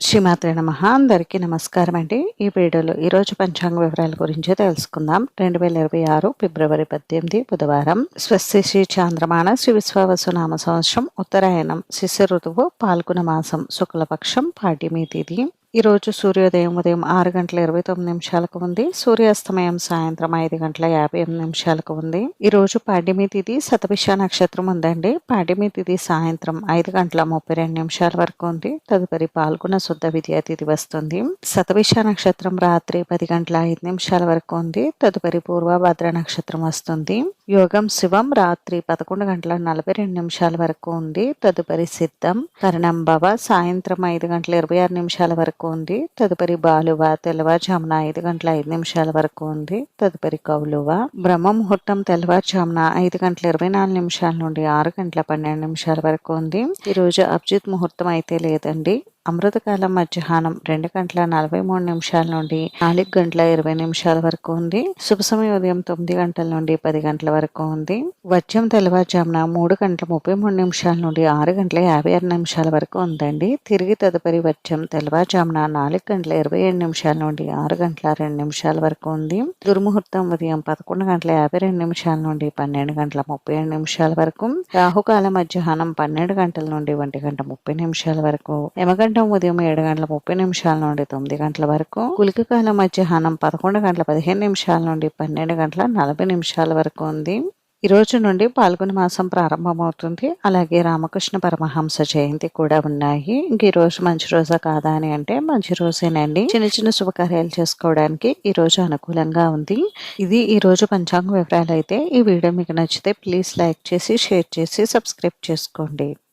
శ్రీమాత్రే నమః. అందరికీ నమస్కారం అండి. ఈ వీడియోలో ఈరోజు పంచాంగ వివరాల గురించి తెలుసుకుందాం. 2026 ఫిబ్రవరి 18 బుధవారం. స్వస్తి శ్రీ చాంద్రమాన శ్రీ విశ్వావసు నామ సంవత్సరం ఉత్తరాయణం శిశిర ఋతువు పాల్గొన మాసం శుక్లపక్షం పాడ్యమి తిథి. ఈరోజు సూర్యోదయం ఉదయం 6:29 ఉంది. సూర్యాస్తమయం సాయంత్రం 5:58 ఉంది. ఈరోజు పాడ్యమి తిథి శతభిష నక్షత్రం ఉందండి. పాడ్యమి తిథి సాయంత్రం 5:32 వరకు ఉంది. తదుపరి పాల్గొన శుద్ధ విద్యా తిథి వస్తుంది. శతభిష నక్షత్రం రాత్రి 10:05 వరకు ఉంది. తదుపరి పూర్వభద్ర నక్షత్రం వస్తుంది. యోగం శివం రాత్రి 11:42 వరకు ఉంది. తదుపరి సిద్ధం కరణంభవ సాయంత్రం 5:26 వరకు ఉంది. తదుపరి బాలువ తెల్లవారుజామున 5:05 వరకు ఉంది. తదుపరి కౌలువ బ్రహ్మ ముహూర్తం తెల్లవారుజామున 5:24 నుండి 6:12 వరకు ఉంది. ఈరోజు అభిజిత్ ముహూర్తం అయితే లేదండి. అమృతకాలం మధ్యాహ్నం 2:43 నుండి 4:20 వరకు ఉంది. శుభ సమయం ఉదయం 9 గంటల నుండి 10 గంటల వరకు ఉంది. వజ్యం తెల్లవారుజామున 3:33 నుండి 6:56 వరకు ఉందండి. తిరిగి తదుపరి వజ్యం తెల్లవారుజామున 4:27 నుండి 6:02 వరకు ఉంది. దుర్ముహూర్తం ఉదయం 11:52 నుండి 12:37 వరకు. రాహుకాలం మధ్యాహ్నం 12 గంటల నుండి 1:30 వరకు. యమగండం ఉదయం 7:30 నుండి 9 గంటల వరకు. గుళిక కాలం మధ్యాహ్నం 11:15 నుండి 12:40 వరకు ఉంది. ఈ రోజు నుండి పాల్గొన మాసం ప్రారంభమవుతుంది. అలాగే రామకృష్ణ పరమహంస జయంతి కూడా ఉన్నాయి. ఇంక ఈ రోజు మంచి రోజా కాదా అని అంటే మంచి రోజేనండి. చిన్న చిన్న శుభకార్యాలు చేసుకోవడానికి ఈ రోజు అనుకూలంగా ఉంది. ఇది ఈ రోజు పంచాంగ వివరాలు అయితే. ఈ వీడియో మీకు నచ్చితే ప్లీజ్ లైక్ చేసి షేర్ చేసి సబ్స్క్రైబ్ చేసుకోండి.